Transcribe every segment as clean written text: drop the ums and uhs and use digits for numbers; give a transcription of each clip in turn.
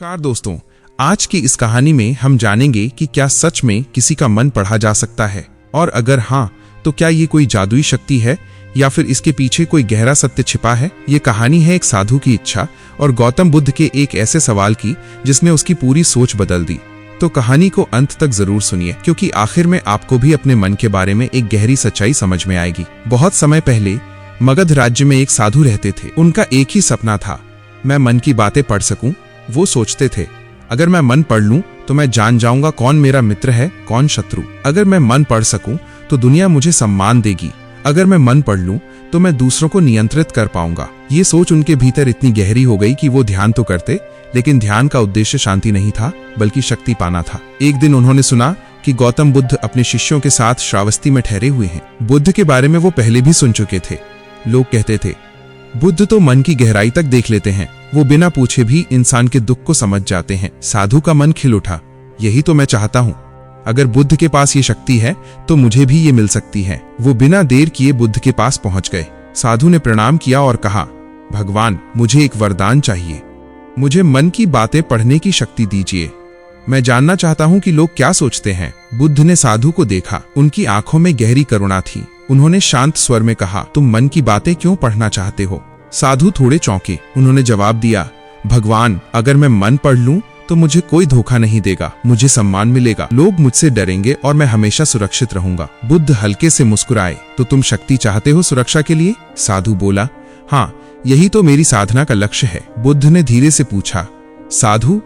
नमस्कार दोस्तों, आज की इस कहानी में हम जानेंगे कि क्या सच में किसी का मन पढ़ा जा सकता है, और अगर हाँ तो क्या ये कोई जादुई शक्ति है या फिर इसके पीछे कोई गहरा सत्य छिपा है। ये कहानी है एक साधु की इच्छा और गौतम बुद्ध के एक ऐसे सवाल की जिसने उसकी पूरी सोच बदल दी। तो कहानी को अंत तक जरूर सुनिए, क्योंकि आखिर में आपको भी अपने मन के बारे में एक गहरी सच्चाई समझ में आएगी। बहुत समय पहले मगध राज्य में एक साधु रहते थे। उनका एक ही सपना था, मैं मन की बातें पढ़ सकूं। वो सोचते थे, अगर मैं मन पढ़ लूं तो मैं जान जाऊंगा कौन मेरा मित्र है कौन शत्रु। अगर मैं मन पढ़ सकूं तो दुनिया मुझे सम्मान देगी। अगर मैं मन पढ़ लूं तो मैं दूसरों को नियंत्रित कर पाऊंगा। ये सोच उनके भीतर इतनी गहरी हो गई कि वो ध्यान तो करते, लेकिन ध्यान का उद्देश्य शांति नहीं था बल्कि शक्ति पाना था। एक दिन उन्होंने सुना कि गौतम बुद्ध अपने शिष्यों के साथ श्रावस्ती में ठहरे हुए हैं। बुद्ध के बारे में वो पहले भी सुन चुके थे। लोग कहते थे, बुद्ध तो मन की गहराई तक देख लेते हैं, वो बिना पूछे भी इंसान के दुख को समझ जाते हैं। साधु का मन खिल उठा, यही तो मैं चाहता हूँ। अगर बुद्ध के पास ये शक्ति है तो मुझे भी ये मिल सकती है। वो बिना देर किए बुद्ध के पास पहुंच गए। साधु ने प्रणाम किया और कहा, भगवान, मुझे एक वरदान चाहिए। मुझे मन की बातें पढ़ने की शक्ति दीजिए। मैं जानना चाहता हूँ कि लोग क्या सोचते हैं। बुद्ध ने साधु को देखा, उनकी आंखों में गहरी करुणा थी। उन्होंने शांत स्वर में कहा, तुम मन की बातें क्यों पढ़ना चाहते हो। साधु थोड़े चौंके। उन्होंने जवाब दिया, भगवान, अगर मैं मन पढ़ लूं तो मुझे कोई धोखा नहीं देगा, मुझे सम्मान मिलेगा, लोग मुझसे डरेंगे और मैं हमेशा सुरक्षित रहूंगा। बुद्ध हल्के से मुस्कुराए, तो तुम शक्ति चाहते हो सुरक्षा के लिए। साधु बोला, हाँ, यही तो मेरी साधना का लक्ष्य है। बुद्ध ने धीरे से पूछा, साधु,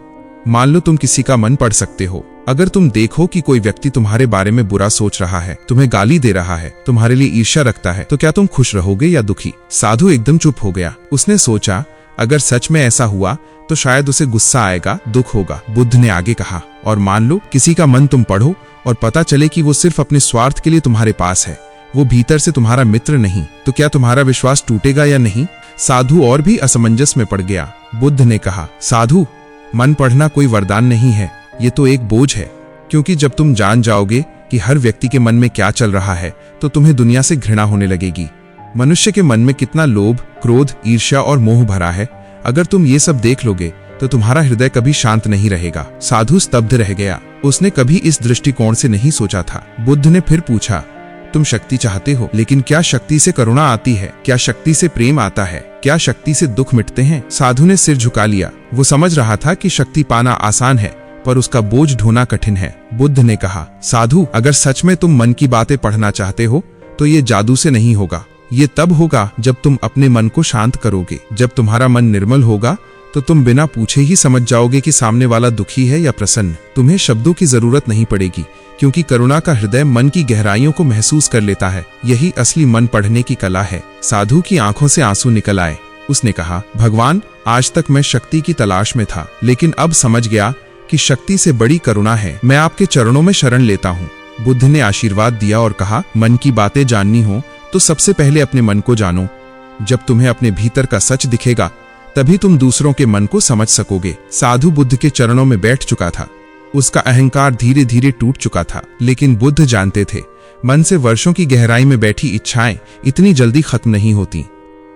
मान लो तुम किसी का मन पढ़ सकते हो। अगर तुम देखो कि कोई व्यक्ति तुम्हारे बारे में बुरा सोच रहा है, तुम्हें गाली दे रहा है, तुम्हारे लिए ईर्ष्या रखता है, तो क्या तुम खुश रहोगे या दुखी। साधु एकदम चुप हो गया। उसने सोचा, अगर सच में ऐसा हुआ तो शायद उसे गुस्सा आएगा, दुख होगा। बुद्ध ने आगे कहा, और मान लो किसी का मन तुम पढ़ो और पता चले कि वो सिर्फ अपने स्वार्थ के लिए तुम्हारे पास है, वो भीतर से तुम्हारा मित्र नहीं, तो क्या तुम्हारा विश्वास टूटेगा या नहीं। साधु और भी असमंजस में पड़ गया। बुद्ध ने कहा, साधु, मन पढ़ना कोई वरदान नहीं है, ये तो एक बोझ है। क्योंकि जब तुम जान जाओगे कि हर व्यक्ति के मन में क्या चल रहा है तो तुम्हें दुनिया से घृणा होने लगेगी। मनुष्य के मन में कितना लोभ, क्रोध, ईर्ष्या और मोह भरा है। अगर तुम ये सब देख लोगे तो तुम्हारा हृदय कभी शांत नहीं रहेगा। साधु स्तब्ध रह गया। उसने कभी इस दृष्टिकोण से नहीं सोचा था। बुद्ध ने फिर पूछा, तुम शक्ति चाहते हो, लेकिन क्या शक्ति से करुणा आती है? क्या शक्ति से प्रेम आता है? क्या शक्ति से दुख मिटते हैं? साधु ने सिर झुका लिया। वो समझ रहा था कि शक्ति पाना आसान है पर उसका बोझ ढोना कठिन है। बुद्ध ने कहा, साधु, अगर सच में तुम मन की बातें पढ़ना चाहते हो तो ये जादू से नहीं होगा। ये तब होगा जब तुम अपने मन को शांत करोगे। जब तुम्हारा मन निर्मल होगा तो तुम बिना पूछे ही समझ जाओगे कि सामने वाला दुखी है या प्रसन्न। तुम्हें शब्दों की जरूरत नहीं पड़ेगी, क्योंकि करुणा का हृदय मन की गहराइयों को महसूस कर लेता है। यही असली मन पढ़ने की कला है। साधु की आंखों से आंसू निकल आए। उसने कहा, भगवान, आज तक मैं शक्ति की तलाश में था, लेकिन अब समझ गया कि शक्ति से बड़ी करुणा है। मैं आपके चरणों में शरण लेता हूँ। बुद्ध ने आशीर्वाद दिया और कहा, मन की बातें जाननी हो तो सबसे पहले अपने मन को जानो। जब तुम्हें अपने भीतर का सच दिखेगा तभी तुम दूसरों के मन को समझ सकोगे। साधु बुद्ध के चरणों में बैठ चुका था। उसका अहंकार धीरे धीरे टूट चुका था, लेकिन बुद्ध जानते थे, मन से वर्षों की गहराई में बैठी इच्छाएं इतनी जल्दी खत्म नहीं होती।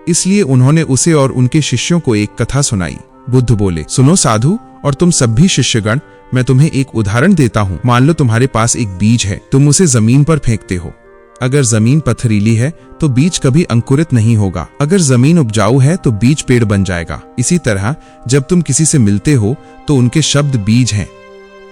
इसलिए उन्होंने उसे और उनके शिष्यों को एक कथा सुनाई। बुद्ध बोले, सुनो साधु और तुम सब भी शिष्यगण, मैं तुम्हें एक उदाहरण देता हूँ। मान लो तुम्हारे पास एक बीज है, तुम उसे जमीन पर फेंकते हो। अगर जमीन पथरीली है तो बीज कभी अंकुरित नहीं होगा। अगर जमीन उपजाऊ है तो बीज पेड़ बन जाएगा। इसी तरह जब तुम किसी से मिलते हो तो उनके शब्द बीज हैं,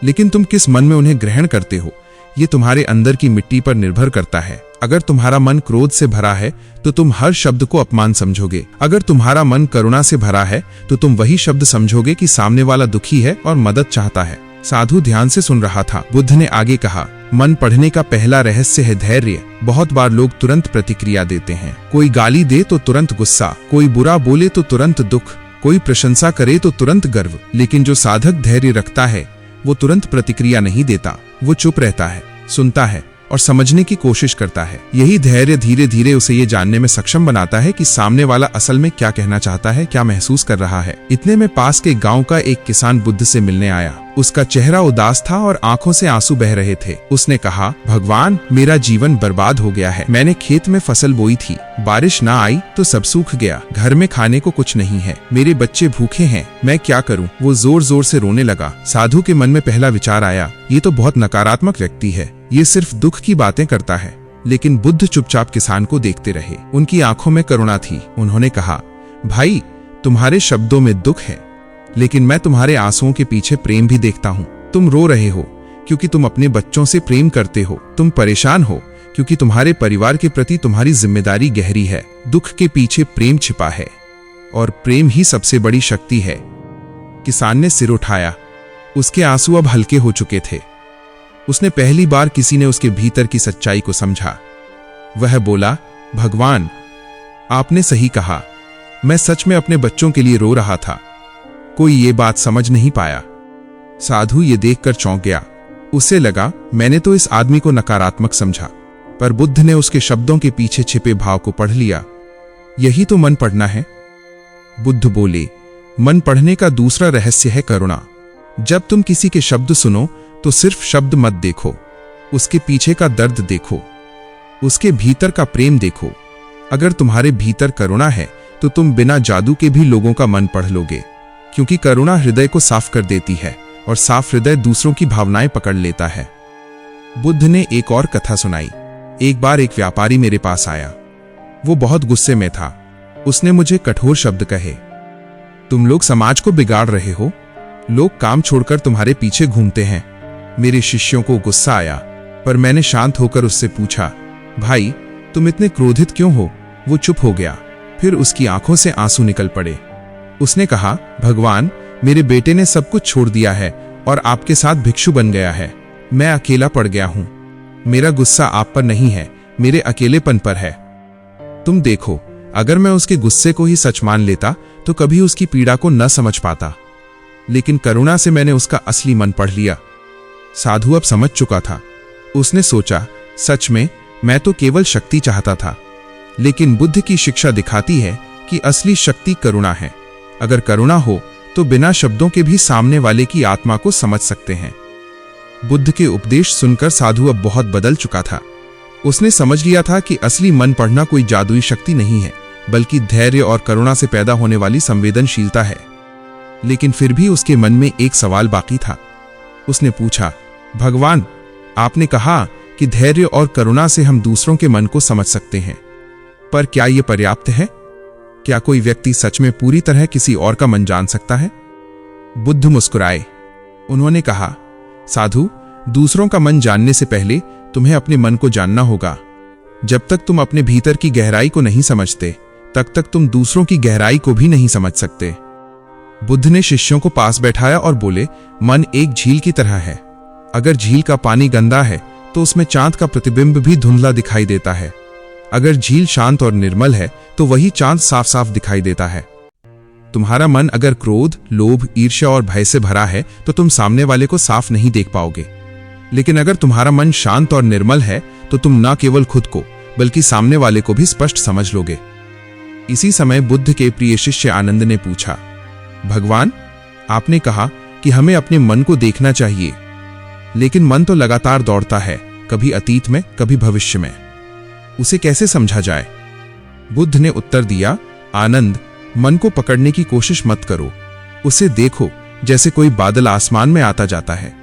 लेकिन तुम किस मन में उन्हें ग्रहण करते हो ये तुम्हारे अंदर की मिट्टी पर निर्भर करता है। अगर तुम्हारा मन क्रोध से भरा है तो तुम हर शब्द को अपमान समझोगे। अगर तुम्हारा मन करुणा से भरा है तो तुम वही शब्द समझोगे कि सामने वाला दुखी है और मदद चाहता है। साधु ध्यान से सुन रहा था। बुद्ध ने आगे कहा, मन पढ़ने का पहला रहस्य है धैर्य। बहुत बार लोग तुरंत प्रतिक्रिया देते हैं। कोई गाली दे तो तुरंत गुस्सा, कोई बुरा बोले तो तुरंत दुख, कोई प्रशंसा करे तो तुरंत गर्व। लेकिन जो साधक धैर्य रखता है वो तुरंत प्रतिक्रिया नहीं देता। वो चुप रहता है, सुनता है और समझने की कोशिश करता है। यही धैर्य धीरे धीरे उसे ये जानने में सक्षम बनाता है कि सामने वाला असल में क्या कहना चाहता है, क्या महसूस कर रहा है। इतने में पास के गांव का एक किसान बुद्ध से मिलने आया। उसका चेहरा उदास था और आंखों से आंसू बह रहे थे। उसने कहा, भगवान, मेरा जीवन बर्बाद हो गया है। मैंने खेत में फसल बोई थी, बारिश ना आई तो सब सूख गया। घर में खाने को कुछ नहीं है, मेरे बच्चे भूखे हैं, मैं क्या करूं? वो जोर जोर से रोने लगा। साधु के मन में पहला विचार आया, ये तो बहुत नकारात्मक व्यक्ति है, ये सिर्फ दुख की बातें करता है। लेकिन बुद्ध चुपचाप किसान को देखते रहे। उनकी आंखों में करुणा थी। उन्होंने कहा, भाई, तुम्हारे शब्दों में दुख है, लेकिन मैं तुम्हारे आंसुओं के पीछे प्रेम भी देखता हूँ। तुम रो रहे हो क्योंकि तुम अपने बच्चों से प्रेम करते हो। तुम परेशान हो क्योंकि तुम्हारे परिवार के प्रति तुम्हारी जिम्मेदारी गहरी है। दुख के पीछे प्रेम छिपा है और प्रेम ही सबसे बड़ी शक्ति है। किसान ने सिर उठाया। उसके आंसू अब हल्के हो चुके थे। उसने पहली बार किसी ने उसके भीतर की सच्चाई को समझा। वह बोला, भगवान, आपने सही कहा, मैं सच में अपने बच्चों के लिए रो रहा था। कोई ये बात समझ नहीं पाया। साधु ये देखकर चौंक गया। उसे लगा, मैंने तो इस आदमी को नकारात्मक समझा, पर बुद्ध ने उसके शब्दों के पीछे छिपे भाव को पढ़ लिया। यही तो मन पढ़ना है। बुद्ध बोले, मन पढ़ने का दूसरा रहस्य है करुणा। जब तुम किसी के शब्द सुनो तो सिर्फ शब्द मत देखो, उसके पीछे का दर्द देखो, उसके भीतर का प्रेम देखो। अगर तुम्हारे भीतर करुणा है तो तुम बिना जादू के भी लोगों का मन पढ़ लोगे, क्योंकि करुणा हृदय को साफ कर देती है और साफ हृदय दूसरों की भावनाएं पकड़ लेता है। बुद्ध ने एक और कथा सुनाई। एक बार एक व्यापारी मेरे पास आया। वो बहुत गुस्से में था। उसने मुझे कठोर शब्द कहे, तुम लोग समाज को बिगाड़ रहे हो, लोग काम छोड़कर तुम्हारे पीछे घूमते हैं। मेरे शिष्यों को गुस्सा आया, पर मैंने शांत होकर उससे पूछा, भाई, तुम इतने क्रोधित क्यों हो? वो चुप हो गया। फिर उसकी आंखों से आंसू निकल पड़े। उसने कहा, भगवान, मेरे बेटे ने सब कुछ छोड़ दिया है और आपके साथ भिक्षु बन गया है। मैं अकेला पड़ गया हूं। मेरा गुस्सा आप पर नहीं है, मेरे अकेलेपन पर है। तुम देखो, अगर मैं उसके गुस्से को ही सच मान लेता तो कभी उसकी पीड़ा को न समझ पाता, लेकिन करुणा से मैंने उसका असली मन पढ़ लिया। साधु अब समझ चुका था। उसने सोचा, सच में मैं तो केवल शक्ति चाहता था, लेकिन बुद्ध की शिक्षा दिखाती है कि असली शक्ति करुणा है। अगर करुणा हो तो बिना शब्दों के भी सामने वाले की आत्मा को समझ सकते हैं। बुद्ध के उपदेश सुनकर साधु अब बहुत बदल चुका था। उसने समझ लिया था कि असली मन पढ़ना कोई जादुई शक्ति नहीं है, बल्कि धैर्य और करुणा से पैदा होने वाली संवेदनशीलता है। लेकिन फिर भी उसके मन में एक सवाल बाकी था। उसने पूछा, भगवान, आपने कहा कि धैर्य और करुणा से हम दूसरों के मन को समझ सकते हैं, पर क्या यह पर्याप्त है? क्या कोई व्यक्ति सच में पूरी तरह किसी और का मन जान सकता है? बुद्ध मुस्कुराए। उन्होंने कहा, साधु, दूसरों का मन जानने से पहले तुम्हें अपने मन को जानना होगा। जब तक तुम अपने भीतर की गहराई को नहीं समझते, तब तक तुम दूसरों की गहराई को भी नहीं समझ सकते। बुद्ध ने शिष्यों को पास बैठाया और बोले, मन एक झील की तरह है। अगर झील का पानी गंदा है तो उसमें चांद का प्रतिबिंब भी धुंधला दिखाई देता है। अगर झील शांत और निर्मल है तो वही चांद साफ साफ दिखाई देता है। तुम्हारा मन अगर क्रोध, लोभ, ईर्ष्या और भय से भरा है तो तुम सामने वाले को साफ नहीं देख पाओगे। लेकिन अगर तुम्हारा मन शांत और निर्मल है तो तुम न केवल खुद को बल्कि सामने वाले को भी स्पष्ट समझ लोगे। इसी समय बुद्ध के प्रिय शिष्य आनंद ने पूछा, भगवान, आपने कहा कि हमें अपने मन को देखना चाहिए, लेकिन मन तो लगातार दौड़ता है, कभी अतीत में, कभी भविष्य में। उसे कैसे समझा जाए? बुद्ध ने उत्तर दिया, आनंद, मन को पकड़ने की कोशिश मत करो। उसे देखो जैसे कोई बादल आसमान में आता जाता है।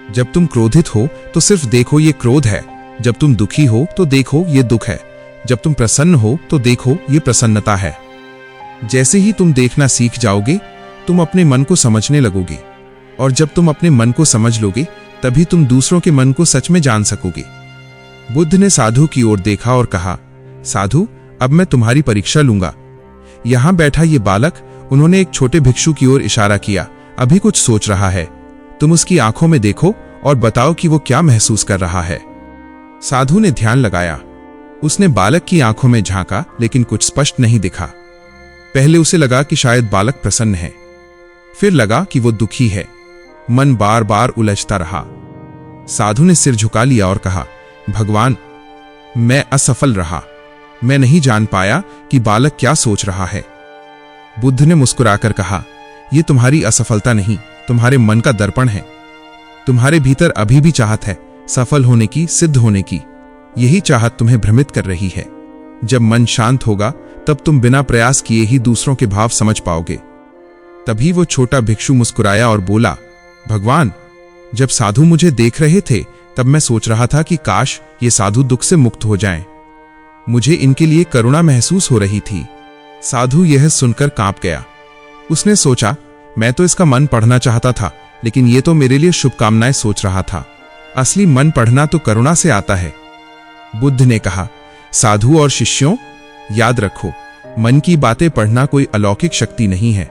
जब तुम क्रोधित हो तो सिर्फ देखो ये क्रोध है। जब तुम दुखी हो तो देखो ये दुख है। जब तुम प्रसन्न हो तो देखो ये प्रसन्नता है। जैसे ही तुम देखना सीख जाओगे, तुम अपने मन को समझने लगोगे, और जब तुम अपने मन को समझ लोगे, तभी तुम दूसरों के मन को सच में जान सकोगे। बुद्ध ने साधु की ओर देखा और कहा, साधु, अब मैं तुम्हारी परीक्षा लूंगा। यहां बैठा ये बालक, उन्होंने एक छोटे भिक्षु की ओर इशारा किया, अभी कुछ सोच रहा है। तुम उसकी आंखों में देखो और बताओ कि वो क्या महसूस कर रहा है। साधु ने ध्यान लगाया। उसने बालक की आंखों में झांका, लेकिन कुछ स्पष्ट नहीं दिखा। पहले उसे लगा कि शायद बालक प्रसन्न है, फिर लगा कि वो दुखी है। मन बार बार उलझता रहा। साधु ने सिर झुका लिया और कहा, भगवान, मैं असफल रहा। मैं नहीं जान पाया कि बालक क्या सोच रहा है। बुद्ध ने मुस्कुराकर कहा, यह तुम्हारी असफलता नहीं, तुम्हारे मन का दर्पण है। तुम्हारे भीतर अभी भी चाहत है, सफल होने की, सिद्ध होने की। यही चाहत तुम्हें भ्रमित कर रही है। जब मन शांत होगा तब तुम बिना प्रयास किए ही दूसरों के भाव समझ पाओगे। तभी वो छोटा भिक्षु मुस्कुराया और बोला, भगवान, जब साधु मुझे देख रहे थे तब मैं सोच रहा था कि काश ये साधु दुख से मुक्त हो जाएं। मुझे इनके लिए करुणा महसूस हो रही थी। साधु यह सुनकर कांप गया। उसने सोचा, मैं तो इसका मन पढ़ना चाहता था, लेकिन ये तो मेरे लिए शुभकामनाएं सोच रहा था। असली मन पढ़ना तो करुणा से आता है। बुद्ध ने कहा, साधु और शिष्यों, याद रखो, मन की बातें पढ़ना कोई अलौकिक शक्ति नहीं है।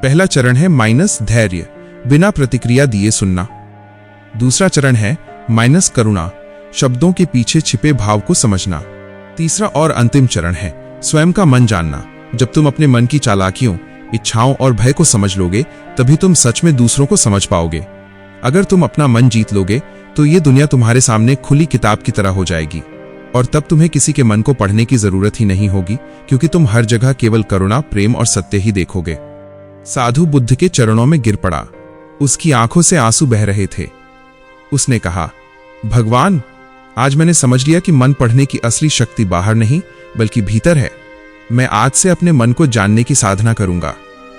पहला चरण है -धैर्य, बिना प्रतिक्रिया दिए सुनना। दूसरा चरण है -करुणा, शब्दों के पीछे छिपे भाव को समझना। तीसरा और अंतिम चरण है स्वयं का मन जानना। जब तुम अपने मन की चालाकियों, इच्छाओं और भय को समझ लोगे, तभी तुम सच में दूसरों को समझ पाओगे। अगर तुम अपना मन जीत लोगे तो ये दुनिया तुम्हारे सामने खुली किताब की तरह हो जाएगी, और तब तुम्हें किसी के मन को पढ़ने की जरूरत ही नहीं होगी, क्योंकि तुम हर जगह केवल करुणा, प्रेम और सत्य ही देखोगे। साधु बुद्ध के चरणों में गिर पड़ा। उसकी आंखों से आंसू बह रहे थे। उसने कहा, भगवान, आज मैंने समझ लिया कि मन पढ़ने की असली शक्ति बाहर नहीं बल्कि भीतर है। मैं आज से अपने मन को जानने की साधना करूंगा।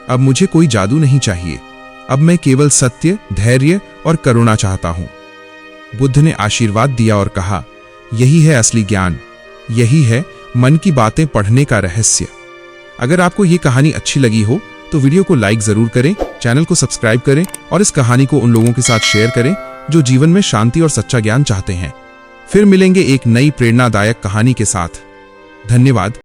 अब मुझे कोई जादू नहीं चाहिए। अब मैं केवल सत्य, धैर्य और करुणा चाहता हूं। बुद्ध ने आशीर्वाद दिया और कहा, यही है असली ज्ञान, यही है मन की बातें पढ़ने का रहस्य। अगर आपको ये कहानी अच्छी लगी हो तो वीडियो को लाइक जरूर करें, चैनल को सब्सक्राइब करें और इस कहानी को उन लोगों के साथ शेयर करें जो जीवन में शांति और सच्चा ज्ञान चाहते हैं। फिर मिलेंगे एक नई प्रेरणादायक कहानी के साथ। धन्यवाद।